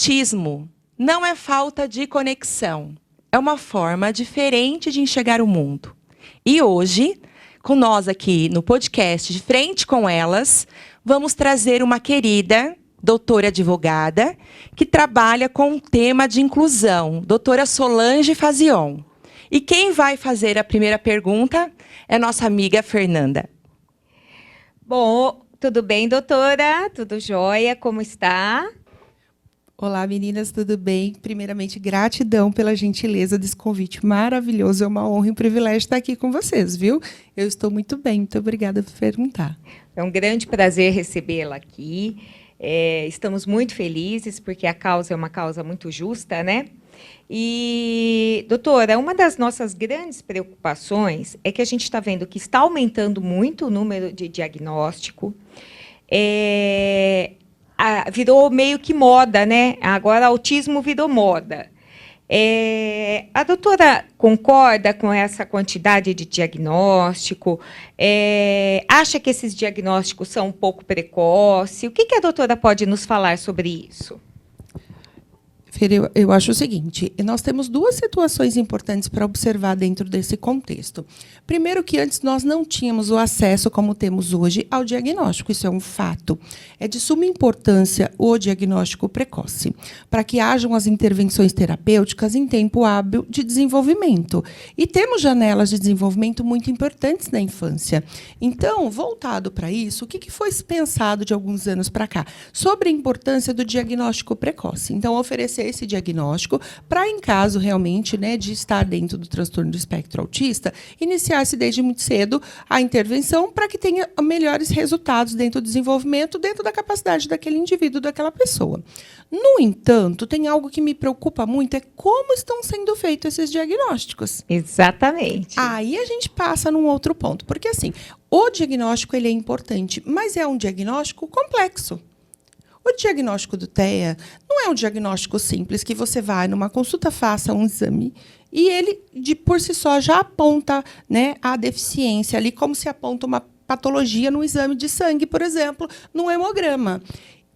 autismo não é falta de conexão, é uma forma diferente de enxergar o mundo. E hoje, com nós aqui no podcast De Frente com Elas, vamos trazer uma querida doutora advogada que trabalha com o tema de inclusão, doutora Solange Fazion. E quem vai fazer a primeira pergunta é nossa amiga Fernanda. Bom, tudo bem, doutora? Tudo jóia? Como está? Olá, meninas, tudo bem? Primeiramente, gratidão pela gentileza desse convite maravilhoso. É uma honra e um privilégio estar aqui com vocês, viu? Eu estou muito bem, muito obrigada por perguntar. É um grande prazer recebê-la aqui. Estamos muito felizes, porque a causa é uma causa muito justa, né? E, doutora, uma das nossas grandes preocupações é que a gente está vendo que está aumentando muito o número de diagnóstico. Virou meio que moda, né? Agora, autismo virou moda. A doutora concorda com essa quantidade de diagnóstico? Acha que esses diagnósticos são um pouco precoces? O que a doutora pode nos falar sobre isso? Fer, eu acho o seguinte, nós temos duas situações importantes para observar dentro desse contexto. Primeiro que antes nós não tínhamos o acesso, como temos hoje, ao diagnóstico. Isso é um fato. É de suma importância o diagnóstico precoce, para que hajam as intervenções terapêuticas em tempo hábil de desenvolvimento. E temos janelas de desenvolvimento muito importantes na infância. Então, voltado para isso, o que foi pensado de alguns anos para cá? Sobre a importância do diagnóstico precoce. Então, oferecer esse diagnóstico para, em caso realmente, né, de estar dentro do transtorno do espectro autista, iniciar-se desde muito cedo a intervenção para que tenha melhores resultados dentro do desenvolvimento, dentro da capacidade daquele indivíduo, daquela pessoa. No entanto, tem algo que me preocupa muito, é como estão sendo feitos esses diagnósticos. Exatamente. Aí a gente passa num outro ponto, porque assim, o diagnóstico ele é importante, mas é um diagnóstico complexo. O diagnóstico do TEA não é um diagnóstico simples, que você vai numa consulta, faça um exame, e ele, por si só, já aponta, né, a deficiência ali, como se aponta uma patologia no exame de sangue, por exemplo, no hemograma.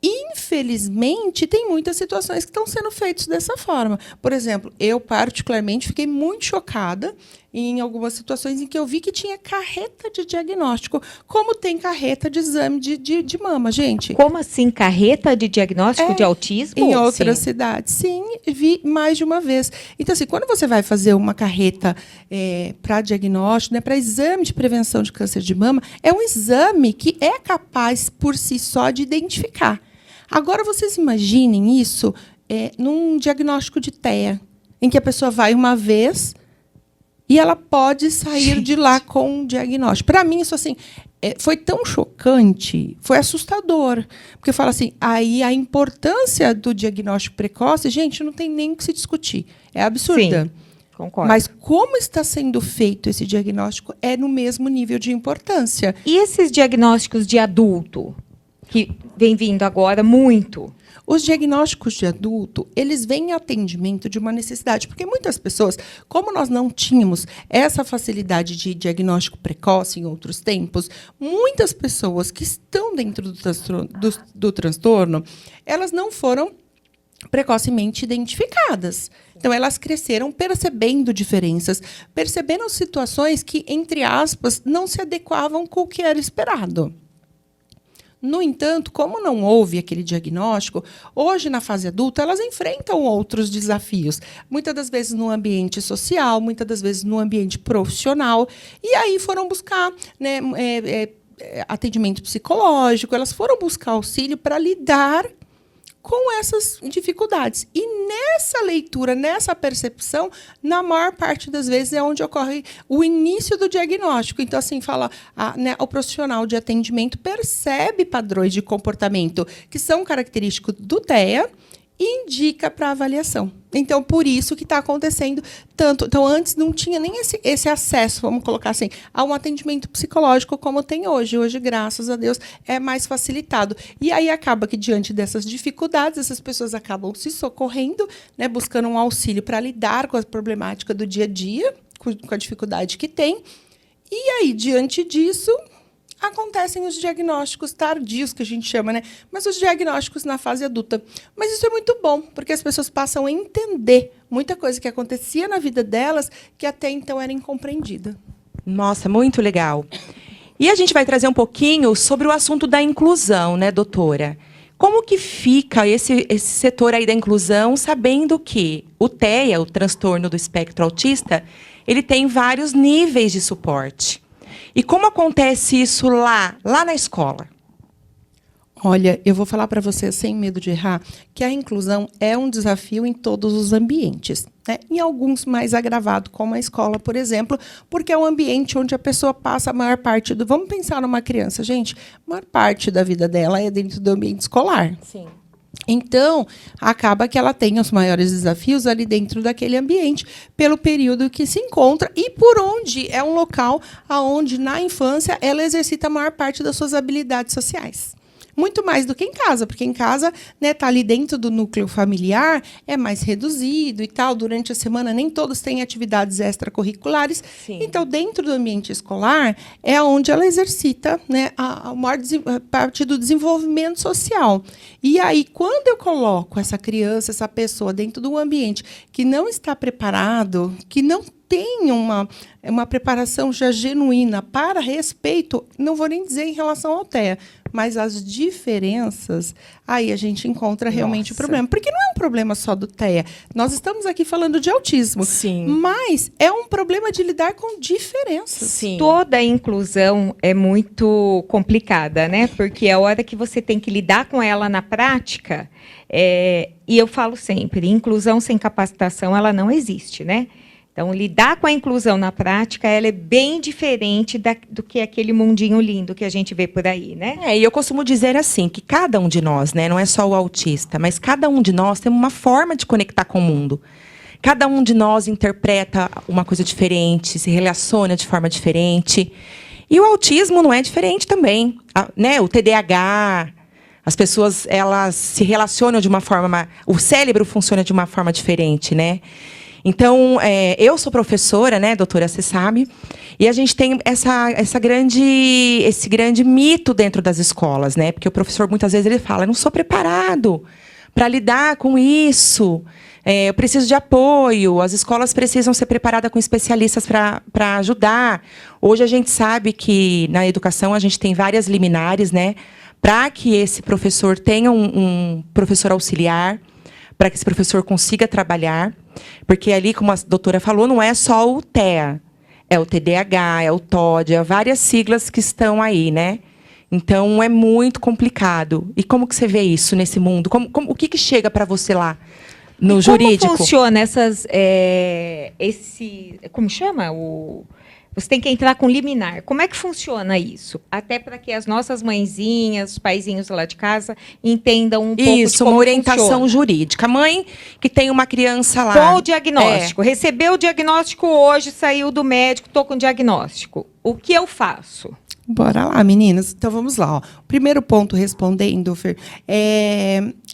Infelizmente, tem muitas situações que estão sendo feitas dessa forma. Por exemplo, eu, particularmente, fiquei muito chocada em algumas situações em que eu vi que tinha carreta de diagnóstico, como tem carreta de exame de mama, gente. Como assim, carreta de diagnóstico de autismo? Em outras cidades, sim, vi mais de uma vez. Então, assim, quando você vai fazer uma carreta para diagnóstico, né, para exame de prevenção de câncer de mama, é um exame que é capaz, por si só, de identificar. Agora, vocês imaginem isso num diagnóstico de TEA, em que a pessoa vai uma vez e ela pode sair de lá com um diagnóstico. Para mim, isso assim, foi tão chocante, foi assustador. Porque eu falo assim, aí a importância do diagnóstico precoce, gente, não tem nem o que se discutir. É absurda. Sim, concordo. Mas como está sendo feito esse diagnóstico é no mesmo nível de importância. E esses diagnósticos de adulto, que vem vindo agora muito? Os diagnósticos de adulto, eles vêm em atendimento de uma necessidade, porque muitas pessoas, como nós não tínhamos essa facilidade de diagnóstico precoce em outros tempos, muitas pessoas que estão dentro do transtorno, elas não foram precocemente identificadas. Então, elas cresceram percebendo diferenças, percebendo situações que, entre aspas, não se adequavam com o que era esperado. No entanto, como não houve aquele diagnóstico, hoje, na fase adulta, elas enfrentam outros desafios. Muitas das vezes no ambiente social, muitas das vezes no ambiente profissional. E aí foram buscar, né, atendimento psicológico, elas foram buscar auxílio para lidar com essas dificuldades. E nessa leitura, nessa percepção, na maior parte das vezes é onde ocorre o início do diagnóstico. Então, assim, né, o profissional de atendimento percebe padrões de comportamento que são característicos do TEA e indica para avaliação. Então, por isso que está acontecendo tanto. Então, antes não tinha nem esse acesso, vamos colocar assim, a um atendimento psicológico como tem hoje. Hoje, graças a Deus, é mais facilitado. E aí acaba que, diante dessas dificuldades, essas pessoas acabam se socorrendo, né, buscando um auxílio para lidar com a problemática do dia a dia, com a dificuldade que tem. E aí, diante disso, acontecem os diagnósticos tardios, que a gente chama, né? Mas os diagnósticos na fase adulta. Mas isso é muito bom, porque as pessoas passam a entender muita coisa que acontecia na vida delas que até então era incompreendida. Nossa, muito legal. E a gente vai trazer um pouquinho sobre o assunto da inclusão, né, doutora? Como que fica esse setor aí da inclusão, sabendo que o TEA, o transtorno do espectro autista, ele tem vários níveis de suporte? E como acontece isso lá na escola? Olha, eu vou falar para você, sem medo de errar, que a inclusão é um desafio em todos os ambientes, né? Em alguns mais agravado, como a escola, por exemplo, porque é um ambiente onde a pessoa passa a maior parte do... Vamos pensar numa criança, gente. A maior parte da vida dela é dentro do ambiente escolar. Sim. Então, acaba que ela tem os maiores desafios ali dentro daquele ambiente, pelo período que se encontra e por onde é um local onde, na infância, ela exercita a maior parte das suas habilidades sociais. Muito mais do que em casa, porque em casa, né, tá ali dentro do núcleo familiar, é mais reduzido e tal. Durante a semana, nem todos têm atividades extracurriculares. Sim. Então, dentro do ambiente escolar, é onde ela exercita, né, a maior parte do desenvolvimento social. E aí, quando eu coloco essa criança, essa pessoa, dentro de um ambiente que não está preparado, que não tem uma preparação já genuína para respeito, não vou nem dizer em relação ao TEA, mas as diferenças, aí a gente encontra realmente o problema. Porque não é um problema só do TEA. Nós estamos aqui falando de autismo. Sim. Mas é um problema de lidar com diferenças. Sim. Toda inclusão é muito complicada, né? Porque a hora que você tem que lidar com ela na prática, e eu falo sempre, inclusão sem capacitação, ela não existe, né? Então, lidar com a inclusão na prática, ela é bem diferente do que aquele mundinho lindo que a gente vê por aí, né? E eu costumo dizer assim, que cada um de nós, né, não é só o autista, mas cada um de nós tem uma forma de conectar com o mundo. Cada um de nós interpreta uma coisa diferente, se relaciona de forma diferente. E o autismo não é diferente também, né? O TDAH, as pessoas, elas se relacionam de uma forma... O cérebro funciona de uma forma diferente, né? Então, eu sou professora, né, doutora, você sabe, e a gente tem esse grande mito dentro das escolas, né? Porque o professor, muitas vezes, ele fala, eu não sou preparado para lidar com isso, eu preciso de apoio, as escolas precisam ser preparadas com especialistas para ajudar. Hoje a gente sabe que, na educação, a gente tem várias liminares, né, para que esse professor tenha um professor auxiliar, para que esse professor consiga trabalhar, porque ali, como a doutora falou, não é só o TEA, é o TDAH, é o TOD, é várias siglas que estão aí, né? Então, é muito complicado. E como que você vê isso nesse mundo? O que chega para você lá, no jurídico? Como funciona como chama? Você tem que entrar com liminar. Como é que funciona isso? Até para que as nossas mãezinhas, os paizinhos lá de casa entendam um pouco de como Isso, uma orientação funciona. Jurídica. Mãe que tem uma criança lá. Com o diagnóstico. Recebeu o diagnóstico hoje, saiu do médico, estou com diagnóstico. O que eu faço? Bora lá, meninas. Então, vamos lá. Ó. O primeiro ponto, respondendo, Fer,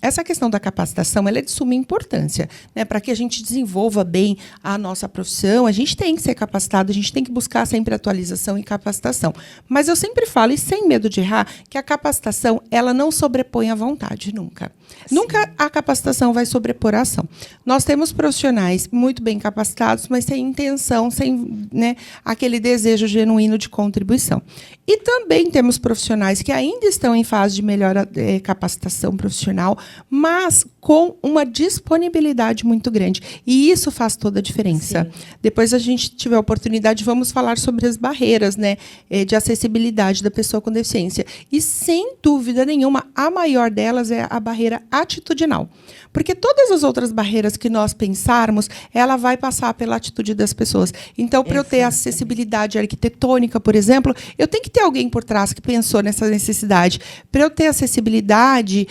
essa questão da capacitação, ela é de suma importância, né? Para que a gente desenvolva bem a nossa profissão, a gente tem que ser capacitado, a gente tem que buscar sempre atualização e capacitação. Mas eu sempre falo, e sem medo de errar, que a capacitação, ela não sobrepõe a vontade, nunca. Sim. Nunca a capacitação vai sobrepor a ação. Nós temos profissionais muito bem capacitados, mas sem intenção, sem, né, aquele desejo genuíno de contribuição. E também temos profissionais que ainda estão em fase de melhor capacitação profissional, mas com uma disponibilidade muito grande. E isso faz toda a diferença. Sim. Depois a gente tiver a oportunidade, vamos falar sobre as barreiras, né, de acessibilidade da pessoa com deficiência. E, sem dúvida nenhuma, a maior delas é a barreira atitudinal. Porque todas as outras barreiras que nós pensarmos, ela vai passar pela atitude das pessoas. Então, para eu ter acessibilidade arquitetônica, por exemplo, eu tenho que ter alguém por trás que pensou nessa necessidade. Para eu ter acessibilidade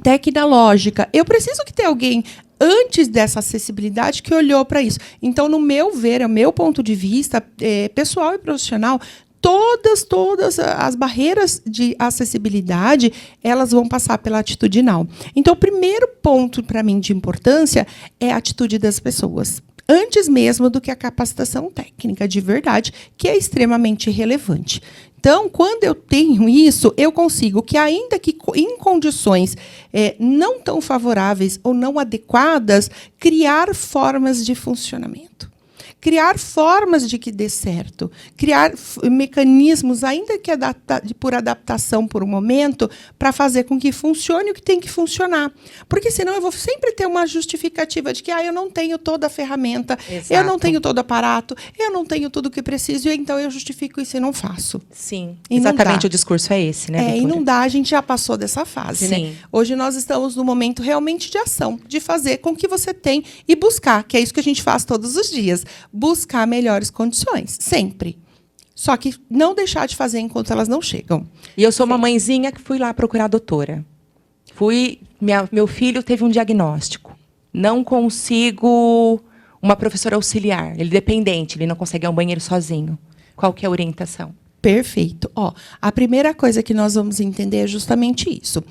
tecnológica, eu preciso que ter alguém antes dessa acessibilidade que olhou para isso. Então, no meu ver, o meu ponto de vista pessoal e profissional, todas as barreiras de acessibilidade, elas vão passar pela atitudinal. Então, o primeiro ponto, para mim, de importância é a atitude das pessoas. antes mesmo do que a capacitação técnica de verdade, que é extremamente relevante. Então, quando eu tenho isso, eu consigo que, ainda que em condições não tão favoráveis ou não adequadas, criar formas de funcionamento. Criar formas de que dê certo, criar mecanismos, ainda que por adaptação por um momento, para fazer com que funcione o que tem que funcionar. Porque senão eu vou sempre ter uma justificativa de que eu não tenho toda a ferramenta, Exato. eu não tenho todo o aparato, eu não tenho tudo o que preciso, e então eu justifico isso e não faço. Sim, E não exatamente dá. o discurso é esse, né, E doutora? não dá, a gente já passou dessa fase, Sim. né? Hoje nós estamos no momento realmente de ação, de fazer com que você tenha e buscar, que é isso que a gente faz todos os dias, buscar melhores condições, sempre. Só que não deixar de fazer enquanto elas não chegam. E eu sou uma mãezinha que fui lá procurar a doutora. Meu filho teve um diagnóstico. Não consigo uma professora auxiliar. Ele é dependente, ele não consegue ir ao banheiro sozinho. Qual que é a orientação? Perfeito. A primeira coisa que nós vamos entender é justamente isso.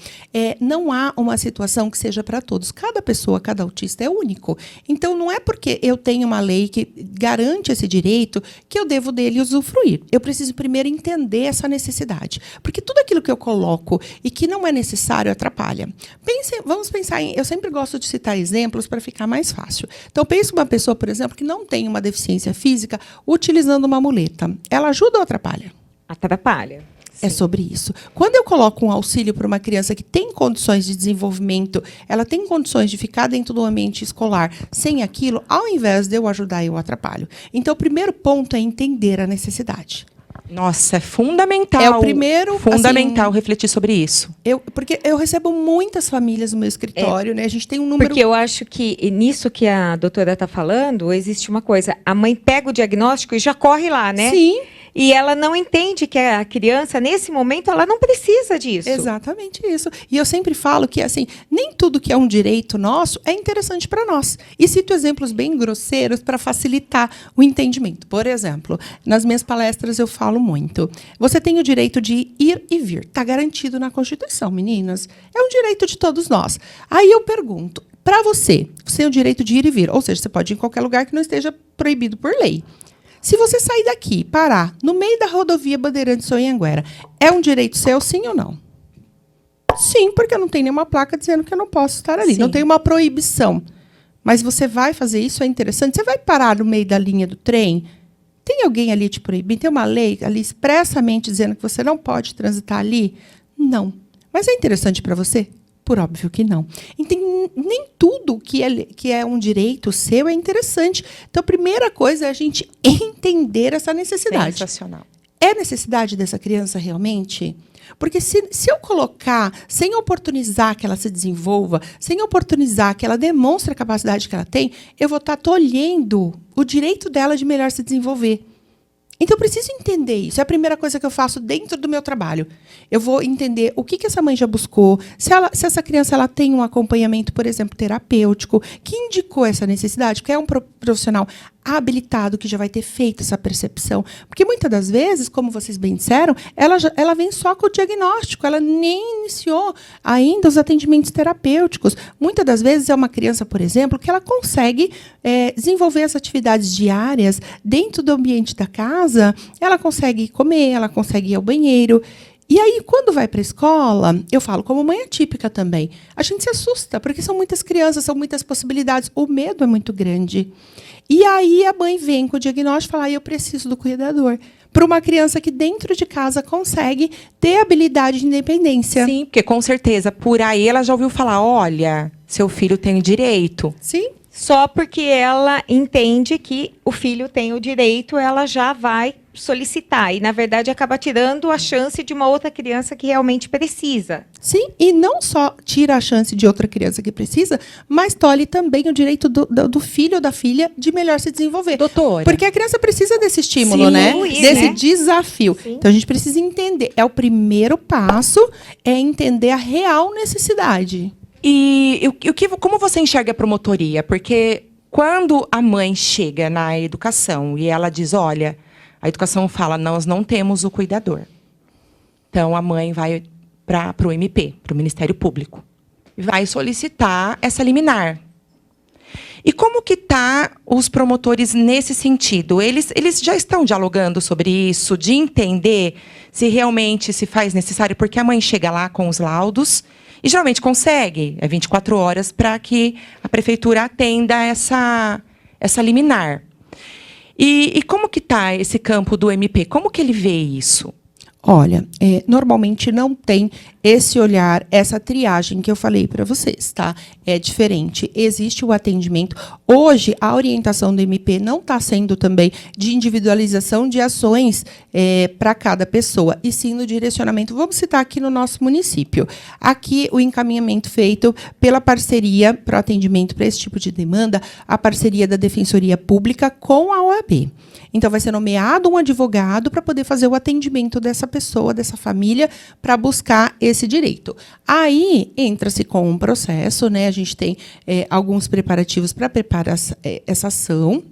Não há uma situação que seja para todos. Cada pessoa, cada autista é único. Então, não é porque eu tenho uma lei que garante esse direito que eu devo dele usufruir. Eu preciso primeiro entender essa necessidade. Porque tudo aquilo que eu coloco e que não é necessário atrapalha. Vamos pensar em... Eu sempre gosto de citar exemplos para ficar mais fácil. Então, pense uma pessoa, por exemplo, que não tem uma deficiência física utilizando uma muleta. Ela ajuda ou atrapalha? Atrapalha. É sobre isso. Quando eu coloco um auxílio para uma criança que tem condições de desenvolvimento, ela tem condições de ficar dentro do ambiente escolar, sem aquilo, ao invés de eu ajudar, eu atrapalho. Então, o primeiro ponto é entender a necessidade. Nossa, é fundamental. É o primeiro... Fundamental refletir sobre isso. Porque eu recebo muitas famílias no meu escritório, né? A gente tem um número... Porque eu acho que nisso que a doutora está falando, existe uma coisa. A mãe pega o diagnóstico e já corre lá, né? Sim. E ela não entende que a criança, nesse momento, ela não precisa disso. Exatamente isso. E eu sempre falo que, assim, nem tudo que é um direito nosso é interessante para nós. E cito exemplos bem grosseiros para facilitar o entendimento. Por exemplo, nas minhas palestras eu falo muito. Você tem o direito de ir e vir. Está garantido na Constituição, meninas. É um direito de todos nós. Aí eu pergunto, para você tem o direito de ir e vir. Ou seja, você pode ir em qualquer lugar que não esteja proibido por lei. Se você sair daqui e parar no meio da rodovia Bandeirantes ou Anhanguera, é um direito seu, sim ou não? Sim, porque não tem nenhuma placa dizendo que eu não posso estar ali. Sim. Não tem uma proibição. Mas você vai fazer isso, é interessante. Você vai parar no meio da linha do trem? Tem alguém ali te proibindo? Tem uma lei ali expressamente dizendo que você não pode transitar ali? Não. Mas é interessante para você? Por óbvio que não. Então, nem tudo que é um direito seu é interessante. Então, a primeira coisa é a gente entender essa necessidade. Sensacional. É necessidade dessa criança realmente? Porque se eu colocar, sem oportunizar que ela se desenvolva, sem oportunizar que ela demonstre a capacidade que ela tem, eu vou estar tolhendo o direito dela de melhor se desenvolver. Então, eu preciso entender isso. É a primeira coisa que eu faço dentro do meu trabalho. Eu vou entender o que essa mãe já buscou, se essa criança ela tem um acompanhamento, por exemplo, terapêutico, que indicou essa necessidade, porque é um profissional habilitado que já vai ter feito essa percepção. Porque, muitas das vezes, como vocês bem disseram, ela vem só com o diagnóstico, ela nem iniciou ainda os atendimentos terapêuticos. Muitas das vezes é uma criança, por exemplo, que ela consegue desenvolver as atividades diárias dentro do ambiente da casa, ela consegue comer, ela consegue ir ao banheiro. E aí, quando vai para a escola, eu falo como mãe atípica também, a gente se assusta, porque são muitas crianças, são muitas possibilidades, o medo é muito grande. E aí a mãe vem com o diagnóstico e fala, eu preciso do cuidador. Para uma criança que dentro de casa consegue ter habilidade de independência. Sim, porque com certeza, por aí ela já ouviu falar, olha, seu filho tem direito. Sim. Só porque ela entende que o filho tem o direito, ela já vai solicitar. E, na verdade, acaba tirando a chance de uma outra criança que realmente precisa. Sim, e não só tira a chance de outra criança que precisa, mas tolhe também o direito do filho ou da filha de melhor se desenvolver. Doutora. Porque a criança precisa desse estímulo, Sim, né? isso, Desse né? desafio. Sim. Então, a gente precisa entender. É o primeiro passo, é entender a real necessidade. E como você enxerga a promotoria? Porque quando a mãe chega na educação e ela diz, olha, a educação fala, nós não temos o cuidador. Então, a mãe vai para o MP, para o Ministério Público, e vai solicitar essa liminar. E como que tá os promotores nesse sentido? Eles já estão dialogando sobre isso, de entender se realmente se faz necessário, porque a mãe chega lá com os laudos e geralmente consegue, 24 horas para que a prefeitura atenda essa liminar. E como que está esse campo do MP? Como que ele vê isso? Olha, normalmente não tem esse olhar, essa triagem que eu falei para vocês, tá? É diferente. Existe o atendimento. Hoje, a orientação do MP não está sendo também de individualização de ações para cada pessoa, e sim no direcionamento. Vamos citar aqui no nosso município. Aqui, o encaminhamento feito pela parceria para o atendimento para esse tipo de demanda, a parceria da Defensoria Pública com a OAB. Então, vai ser nomeado um advogado para poder fazer o atendimento dessa pessoa, dessa família, para buscar esse direito. Aí, entra-se com um processo, né? A gente tem alguns preparativos para preparar essa ação,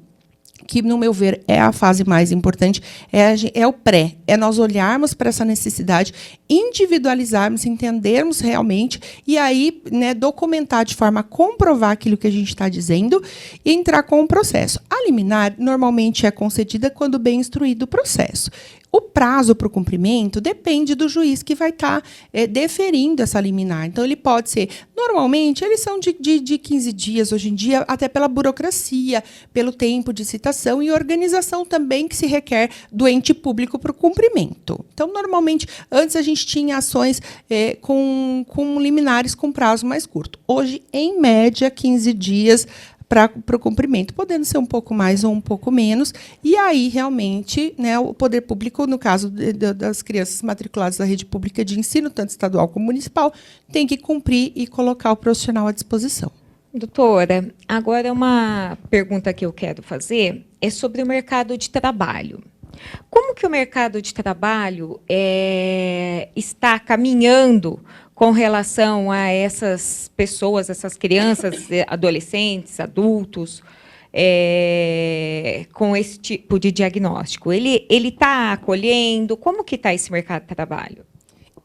que, no meu ver, é a fase mais importante, é o pré, é nós olharmos para essa necessidade, individualizarmos, entendermos realmente, e aí, né, documentar de forma a comprovar aquilo que a gente está dizendo e entrar com o processo. A liminar, normalmente, é concedida quando bem instruído o processo. O prazo para o cumprimento depende do juiz que vai estar deferindo essa liminar. Então, ele pode ser... Normalmente, eles são de 15 dias, hoje em dia, até pela burocracia, pelo tempo de citação e organização também que se requer do ente público para o cumprimento. Então, normalmente, antes a gente tinha ações com liminares com prazo mais curto. Hoje, em média, 15 dias para o cumprimento, podendo ser um pouco mais ou um pouco menos. E aí, realmente, né, o poder público, no caso das crianças matriculadas da rede pública de ensino, tanto estadual como municipal, tem que cumprir e colocar o profissional à disposição. Doutora, agora uma pergunta que eu quero fazer é sobre o mercado de trabalho. Como que o mercado de trabalho está caminhando com relação a essas pessoas, essas crianças, adolescentes, adultos, com esse tipo de diagnóstico? Ele está acolhendo? Como que está esse mercado de trabalho?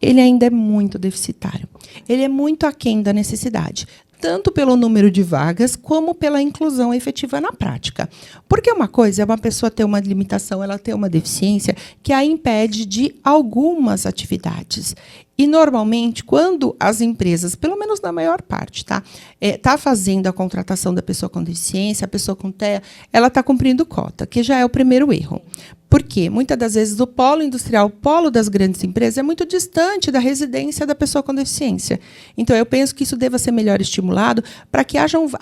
Ele ainda é muito deficitário. Ele é muito aquém da necessidade, tanto pelo número de vagas, como pela inclusão efetiva na prática. Porque uma coisa é uma pessoa ter uma limitação, ela ter uma deficiência, que a impede de algumas atividades. E, normalmente, quando as empresas, pelo menos na maior parte, tá fazendo a contratação da pessoa com deficiência, a pessoa com TEA, ela está cumprindo cota, que já é o primeiro erro. Por quê? Muitas das vezes o polo industrial, o polo das grandes empresas, é muito distante da residência da pessoa com deficiência. Então, eu penso que isso deva ser melhor estimulado para que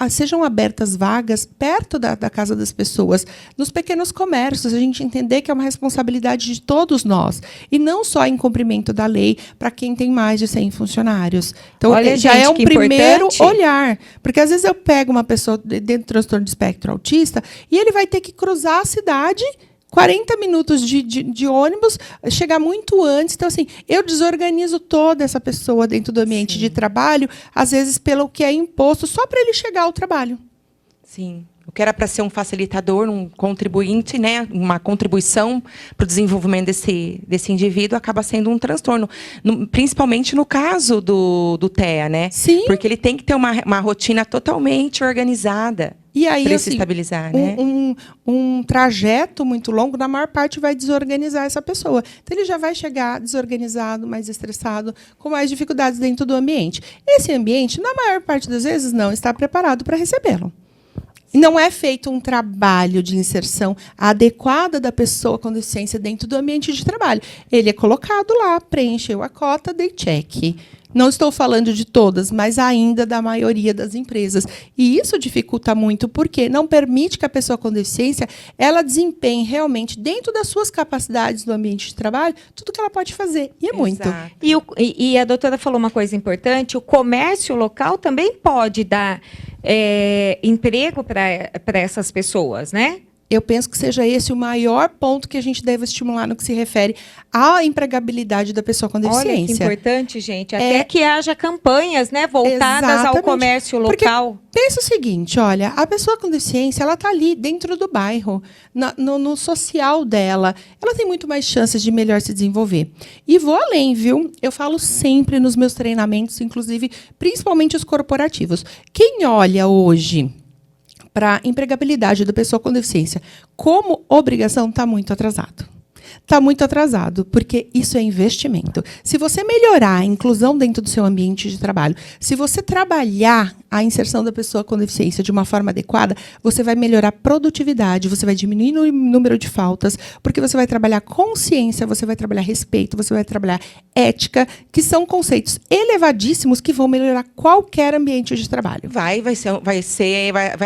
sejam abertas vagas perto da casa das pessoas, nos pequenos comércios, a gente entender que é uma responsabilidade de todos nós, e não só em cumprimento da lei para quem tem mais de 100 funcionários. Então, olha, já gente, é um primeiro importante olhar. Porque, às vezes, eu pego uma pessoa dentro do transtorno de espectro autista e ele vai ter que cruzar a cidade 40 minutos de ônibus, chegar muito antes. Então, assim, eu desorganizo toda essa pessoa dentro do ambiente de trabalho, às vezes pelo que é imposto, só para ele chegar ao trabalho. Sim. O que era para ser um facilitador, um contribuinte, né, uma contribuição para o desenvolvimento desse indivíduo, acaba sendo um transtorno. Principalmente no caso do TEA, né? Sim. Porque ele tem que ter uma rotina totalmente organizada. E aí, para assim, se estabilizar, né? Um trajeto muito longo, na maior parte, vai desorganizar essa pessoa. Então, ele já vai chegar desorganizado, mais estressado, com mais dificuldades dentro do ambiente. Esse ambiente, na maior parte das vezes, não está preparado para recebê-lo. Não é feito um trabalho de inserção adequada da pessoa com deficiência dentro do ambiente de trabalho. Ele é colocado lá, preencheu a cota, dei check. Não estou falando de todas, mas ainda da maioria das empresas. E isso dificulta muito, porque não permite que a pessoa com deficiência ela desempenhe realmente, dentro das suas capacidades no ambiente de trabalho, tudo que ela pode fazer. E é muito. E a doutora falou uma coisa importante, o comércio local também pode dar emprego para essas pessoas, né? Eu penso que seja esse o maior ponto que a gente deve estimular no que se refere à empregabilidade da pessoa com deficiência. Olha que importante, gente. Até que haja campanhas, né, voltadas exatamente ao comércio local. Porque pensa o seguinte, olha, a pessoa com deficiência, ela está ali dentro do bairro, no social dela. Ela tem muito mais chances de melhor se desenvolver. E vou além, viu? Eu falo sempre nos meus treinamentos, inclusive, principalmente os corporativos. Quem olha hoje para a empregabilidade da pessoa com deficiência, como obrigação, está muito atrasado. Está muito atrasado, porque isso é investimento. Se você melhorar a inclusão dentro do seu ambiente de trabalho, se você trabalhar a inserção da pessoa com deficiência de uma forma adequada, você vai melhorar a produtividade, você vai diminuir o número de faltas, porque você vai trabalhar consciência, você vai trabalhar respeito, você vai trabalhar ética, que são conceitos elevadíssimos que vão melhorar qualquer ambiente de trabalho. Vai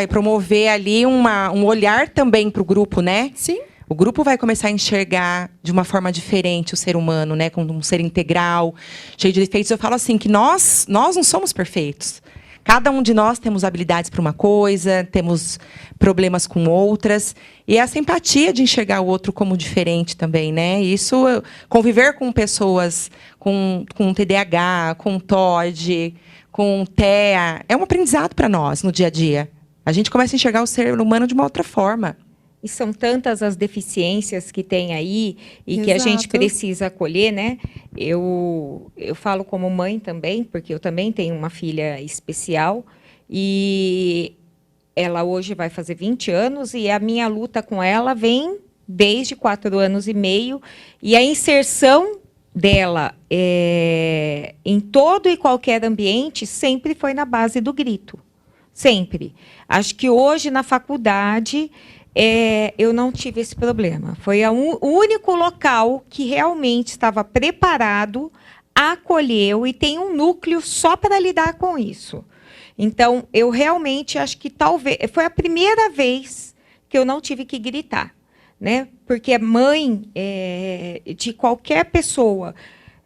promover ali um olhar também para o grupo, né? Sim. O grupo vai começar a enxergar de uma forma diferente o ser humano, né, como um ser integral, cheio de defeitos. Eu falo assim que nós não somos perfeitos. Cada um de nós temos habilidades para uma coisa, temos problemas com outras, e essa empatia de enxergar o outro como diferente também, né? Isso, conviver com pessoas com TDAH, com TOD, com TEA, é um aprendizado para nós no dia a dia. A gente começa a enxergar o ser humano de uma outra forma. E são tantas as deficiências que tem aí e Exato. que a gente precisa acolher, né? Eu falo como mãe também, porque eu também tenho uma filha especial e ela hoje vai fazer 20 anos e a minha luta com ela vem desde 4 anos e meio e a inserção dela em todo e qualquer ambiente sempre foi na base do grito. Sempre. Acho que hoje na faculdade eu não tive esse problema. Foi o único local que realmente estava preparado, acolheu e tem um núcleo só para lidar com isso. Então, eu realmente acho que talvez... Foi a primeira vez que eu não tive que gritar, né? Porque mãe de qualquer pessoa...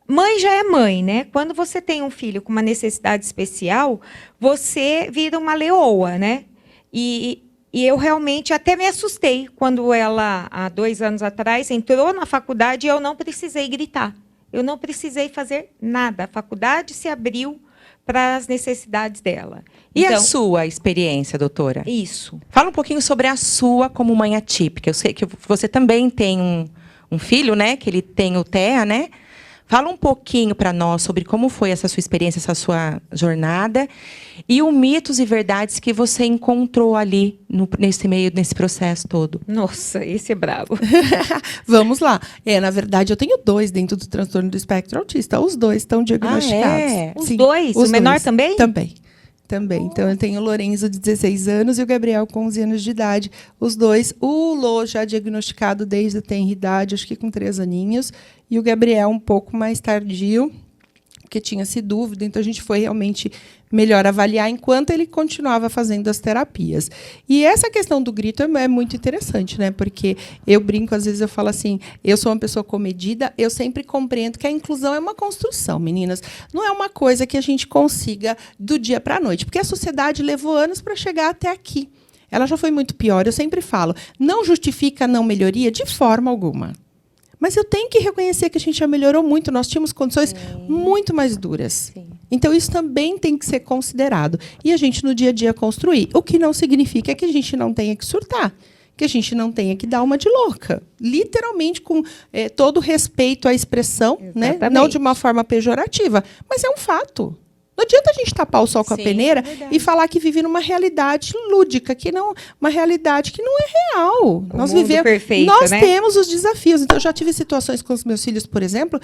Mãe já é mãe, né? Quando você tem um filho com uma necessidade especial, você vira uma leoa, né? E eu realmente até me assustei quando ela, há 2 anos atrás, entrou na faculdade e eu não precisei gritar. Eu não precisei fazer nada. A faculdade se abriu para as necessidades dela. E a sua experiência, doutora? Isso. Fala um pouquinho sobre a sua como mãe atípica. Eu sei que você também tem um filho, né? Que ele tem o TEA, né? Fala um pouquinho para nós sobre como foi essa sua experiência, essa sua jornada e os mitos e verdades que você encontrou ali nesse processo todo. Nossa, esse é bravo. Vamos lá. Na verdade, eu tenho 2 dentro do transtorno do espectro autista. Os 2 estão diagnosticados. Os 2? O menor também? Também. Então, eu tenho o Lorenzo, de 16 anos, e o Gabriel, com 11 anos de idade. Os 2. O Lô, já diagnosticado desde a tenra idade, acho que com 3 aninhos. E o Gabriel, um pouco mais tardio, porque tinha-se dúvida. Então, a gente foi realmente melhor avaliar enquanto ele continuava fazendo as terapias. E essa questão do grito é muito interessante, né? Porque eu brinco, às vezes eu falo assim, eu sou uma pessoa comedida, eu sempre compreendo que a inclusão é uma construção, meninas. Não é uma coisa que a gente consiga do dia para a noite, porque a sociedade levou anos para chegar até aqui. Ela já foi muito pior, eu sempre falo, não justifica a não melhoria de forma alguma. Mas eu tenho que reconhecer que a gente já melhorou muito. Nós tínhamos condições muito mais duras. Sim. Então, isso também tem que ser considerado. E a gente, no dia a dia, construir. O que não significa que a gente não tenha que surtar. Que a gente não tenha que dar uma de louca. Literalmente, com todo respeito à expressão, né? Não de uma forma pejorativa. Mas é um fato. Não adianta a gente tapar o sol com a peneira e falar que vive numa realidade lúdica, que não, uma realidade que não é real. Nós vivemos, perfeito, nós temos os desafios. Então, eu já tive situações com os meus filhos, por exemplo,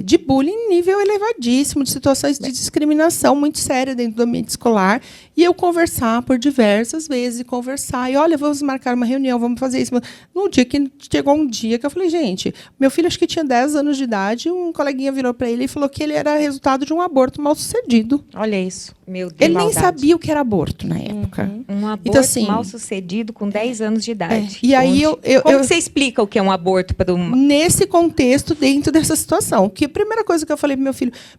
de bullying em nível elevadíssimo, de situações de discriminação muito séria dentro do ambiente escolar. E eu conversar por diversas vezes, e olha, vamos marcar uma reunião, vamos fazer isso. No dia que chegou um dia que eu falei, gente, meu filho acho que tinha 10 anos de idade, um coleguinha virou para ele e falou que ele era resultado de um aborto mal sucedido. Olha isso. Meu Deus, ele nem sabia o que era aborto na época. Um aborto então, assim, mal sucedido com 10 anos de idade. E aí como você explica o que é um aborto para nesse contexto, dentro dessa situação? Que a primeira coisa que eu falei para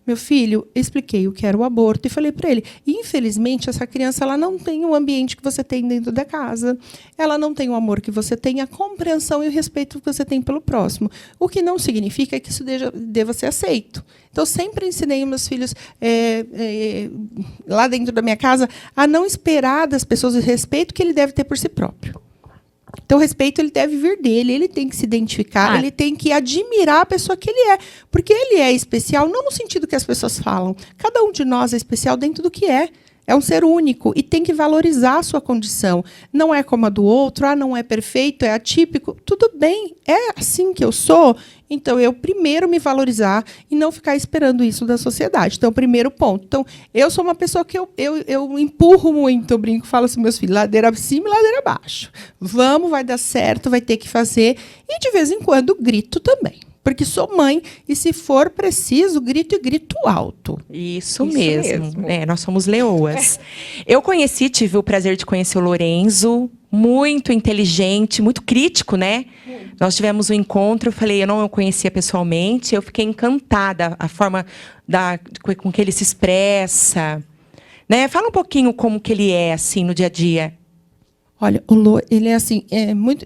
meu filho, expliquei o que era o aborto e falei para ele, infelizmente essa criança ela não tem o ambiente que você tem dentro da casa, ela não tem o amor que você tem, a compreensão e o respeito que você tem pelo próximo. O que não significa que isso deva ser aceito. Então, sempre ensinei meus filhos, lá dentro da minha casa, a não esperar das pessoas o respeito que ele deve ter por si próprio. Então, o respeito ele deve vir dele, ele tem que se identificar, ele tem que admirar a pessoa que ele é. Porque ele é especial, não no sentido que as pessoas falam. Cada um de nós é especial dentro do que é. É um ser único e tem que valorizar a sua condição. Não é como a do outro, não é perfeito, é atípico. Tudo bem, é assim que eu sou. Então, eu primeiro me valorizar e não ficar esperando isso da sociedade. Então, primeiro ponto. Então, eu sou uma pessoa que eu empurro muito, eu brinco, falo assim, meus filhos, ladeira acima e ladeira abaixo. Vamos, vai dar certo, vai ter que fazer. E, de vez em quando, grito também. Porque sou mãe e, se for preciso, grito e grito alto. Isso mesmo. Nós somos leoas. Eu tive o prazer de conhecer o Lorenzo, muito inteligente, muito crítico, né? Nós tivemos um encontro, eu não o conhecia pessoalmente, eu fiquei encantada, a forma com que ele se expressa. Né? Fala um pouquinho como que ele é, assim, no dia a dia. Olha, ele é assim,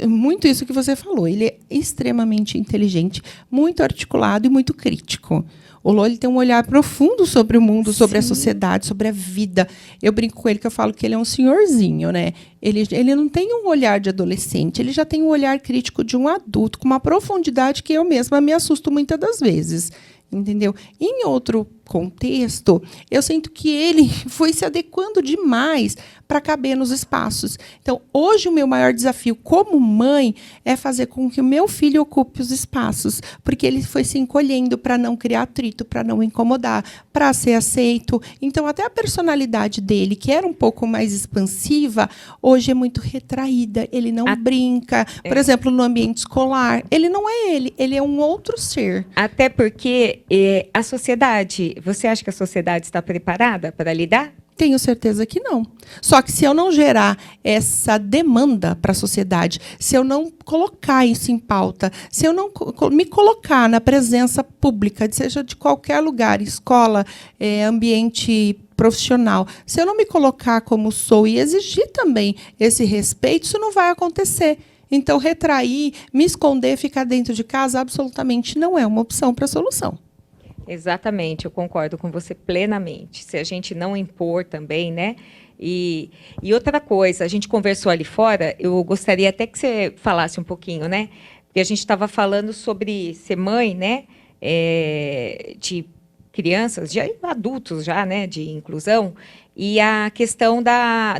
muito isso que você falou. Ele é extremamente inteligente, muito articulado e muito crítico. O Lô, ele tem um olhar profundo sobre o mundo, sobre a sociedade, sobre a vida. Eu brinco com ele que eu falo que ele é um senhorzinho, né? Ele não tem um olhar de adolescente, ele já tem um olhar crítico de um adulto, com uma profundidade que eu mesma me assusto muitas das vezes. Entendeu? Em outro contexto, eu sinto que ele foi se adequando demais para caber nos espaços. Então, hoje, o meu maior desafio como mãe é fazer com que o meu filho ocupe os espaços, porque ele foi se encolhendo para não criar atrito, para não incomodar, para ser aceito. Então, até a personalidade dele, que era um pouco mais expansiva, hoje é muito retraída. Ele não brinca. Por exemplo, no ambiente escolar, ele não é ele é um outro ser. Até porque a sociedade, você acha que a sociedade está preparada para lidar? Tenho certeza que não. Só que se eu não gerar essa demanda para a sociedade, se eu não colocar isso em pauta, se eu não me colocar na presença pública, seja de qualquer lugar, escola, ambiente profissional, se eu não me colocar como sou e exigir também esse respeito, isso não vai acontecer. Então, retrair, me esconder, ficar dentro de casa, absolutamente não é uma opção para a solução. Exatamente, eu concordo com você plenamente. Se a gente não impor também, né? E outra coisa, a gente conversou ali fora, eu gostaria até que você falasse um pouquinho, né? Porque a gente estava falando sobre ser mãe, né? De crianças, de adultos já, né? De inclusão. E a questão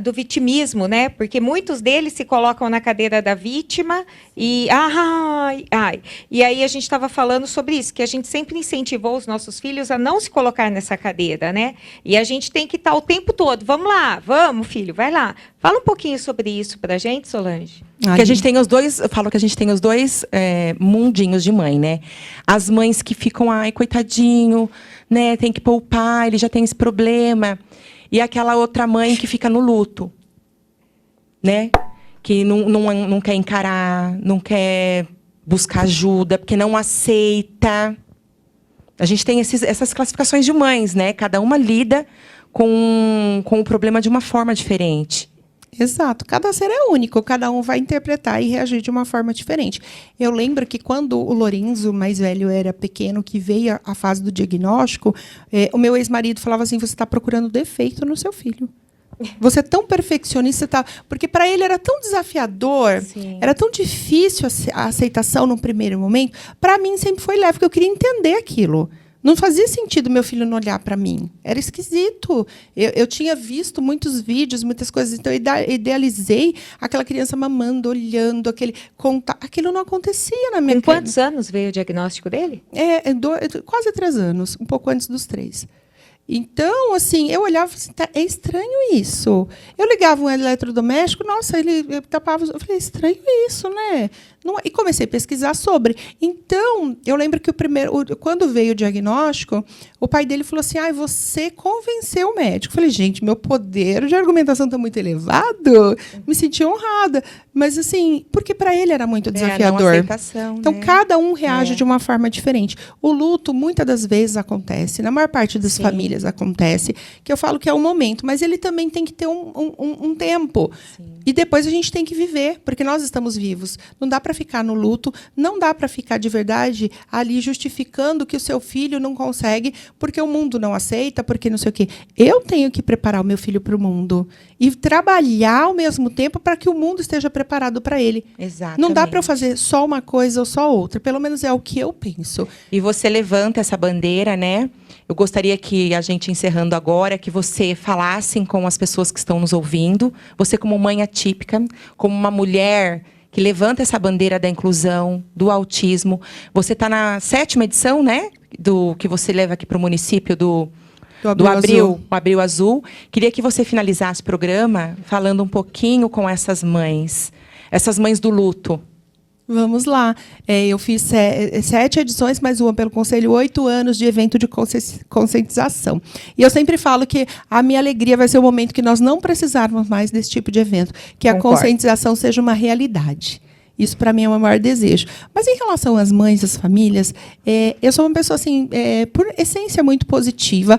do vitimismo, né? Porque muitos deles se colocam na cadeira da vítima e e aí a gente estava falando sobre isso, que a gente sempre incentivou os nossos filhos a não se colocar nessa cadeira, né? E a gente tem que estar o tempo todo, vamos lá, vamos, filho, vai lá. Fala um pouquinho sobre isso para a gente, Solange. Que a gente tem os dois, eu falo que a gente tem os dois mundinhos de mãe, né? As mães que ficam, ai, coitadinho, né? Tem que poupar, ele já tem esse problema. E aquela outra mãe que fica no luto, né? Que não quer encarar, não quer buscar ajuda, porque não aceita. A gente tem essas classificações de mães, né? Cada uma lida com o problema de uma forma diferente. Exato. Cada ser é único, cada um vai interpretar e reagir de uma forma diferente. Eu lembro que quando o Lorenzo, mais velho, era pequeno, que veio a fase do diagnóstico, o meu ex-marido falava assim, você está procurando defeito no seu filho. Você é tão perfeccionista, porque para ele era tão desafiador, era tão difícil a aceitação no primeiro momento. Para mim sempre foi leve, porque eu queria entender aquilo. Não fazia sentido meu filho não olhar para mim. Era esquisito. Eu tinha visto muitos vídeos, muitas coisas. Então, eu idealizei aquela criança mamando, olhando, aquele contato. Aquilo não acontecia na minha casa. Com quantos anos veio o diagnóstico dele? Quase 3 anos. Um pouco antes dos 3. Então, assim, eu olhava e assim, é estranho isso. Eu ligava um eletrodoméstico, nossa, ele tapava. Eu falei, estranho isso, né? E comecei a pesquisar sobre. Então, eu lembro que quando veio o diagnóstico, o pai dele falou assim, você convenceu o médico. Eu falei, gente, meu poder de argumentação está muito elevado. Me senti honrada. Mas, assim, porque para ele era muito desafiador. Não aceitação, então, né? cada um reage de uma forma diferente. O luto, muitas das vezes, acontece. Na maior parte das famílias acontece. Que eu falo que é um momento. Mas ele também tem que ter um tempo. Sim. E depois a gente tem que viver. Porque nós estamos vivos. Não dá para ficar no luto. Não dá para ficar, de verdade, ali justificando que o seu filho não consegue porque o mundo não aceita, porque não sei o quê. Eu tenho que preparar o meu filho para o mundo. E trabalhar ao mesmo tempo para que o mundo esteja preparado para ele. Exatamente. Não dá para eu fazer só uma coisa ou só outra. Pelo menos é o que eu penso. E você levanta essa bandeira, né? eu gostaria que a gente, encerrando agora, que você falasse com as pessoas que estão nos ouvindo, você como mãe atípica, como uma mulher que levanta essa bandeira da inclusão, do autismo. Você está na 7ª edição, né? Do que você leva aqui para o município do Abril Azul. Queria que você finalizasse o programa falando um pouquinho com essas mães do luto. Vamos lá. Eu fiz 7 edições, mais uma pelo Conselho, 8 anos de evento de conscientização. E eu sempre falo que a minha alegria vai ser o momento que nós não precisarmos mais desse tipo de evento, que a conscientização seja uma realidade. Isso, para mim, é o meu maior desejo. Mas, em relação às mães, às famílias, eu sou uma pessoa, assim, por essência, muito positiva,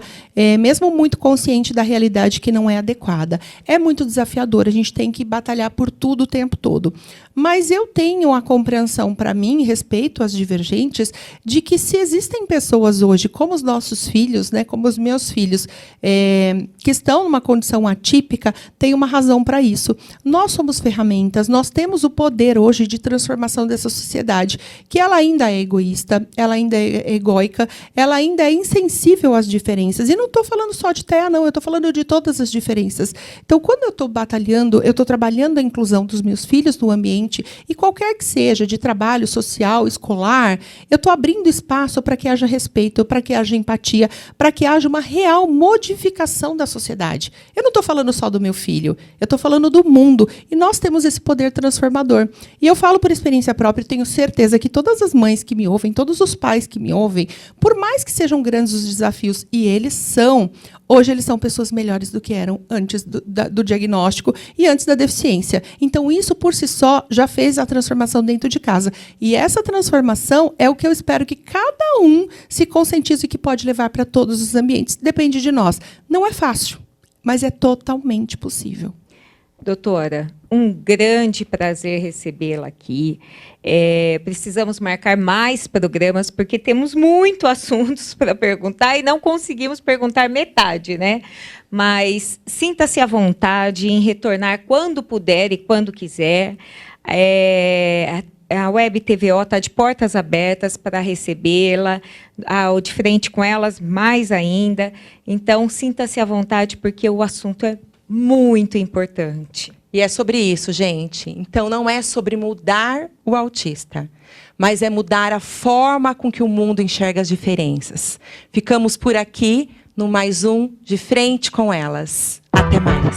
mesmo muito consciente da realidade que não é adequada. É muito desafiador, a gente tem que batalhar por tudo o tempo todo. Mas eu tenho a compreensão, para mim, respeito às divergentes, de que se existem pessoas hoje, como os nossos filhos, né, como os meus filhos, que estão numa condição atípica, tem uma razão para isso. Nós somos ferramentas, nós temos o poder hoje de transformação dessa sociedade, que ela ainda é egoísta, ela ainda é egóica, ela ainda é insensível às diferenças. E não estou falando só de TEA, não, eu estou falando de todas as diferenças. Então, quando eu estou batalhando, eu estou trabalhando a inclusão dos meus filhos no ambiente, e qualquer que seja, de trabalho social, escolar, eu estou abrindo espaço para que haja respeito, para que haja empatia, para que haja uma real modificação da sociedade. Eu não estou falando só do meu filho, eu estou falando do mundo, e nós temos esse poder transformador. E eu falo por experiência própria, tenho certeza que todas as mães que me ouvem, todos os pais que me ouvem, por mais que sejam grandes os desafios, e eles são, hoje eles são pessoas melhores do que eram antes do diagnóstico e antes da deficiência. Então, isso por si só já fez a transformação dentro de casa. E essa transformação é o que eu espero que cada um se conscientize que pode levar para todos os ambientes. Depende de nós. Não é fácil, mas é totalmente possível. Doutora, um grande prazer recebê-la aqui. Precisamos marcar mais programas, porque temos muitos assuntos para perguntar e não conseguimos perguntar metade, né? Mas sinta-se à vontade em retornar quando puder e quando quiser. A Web TVO está de portas abertas para recebê-la, ao de frente com elas mais ainda. Então, sinta-se à vontade, porque o assunto é muito importante. E é sobre isso, gente. Então, não é sobre mudar o autista, mas é mudar a forma com que o mundo enxerga as diferenças. Ficamos por aqui no mais um De Frente com Elas. Até mais.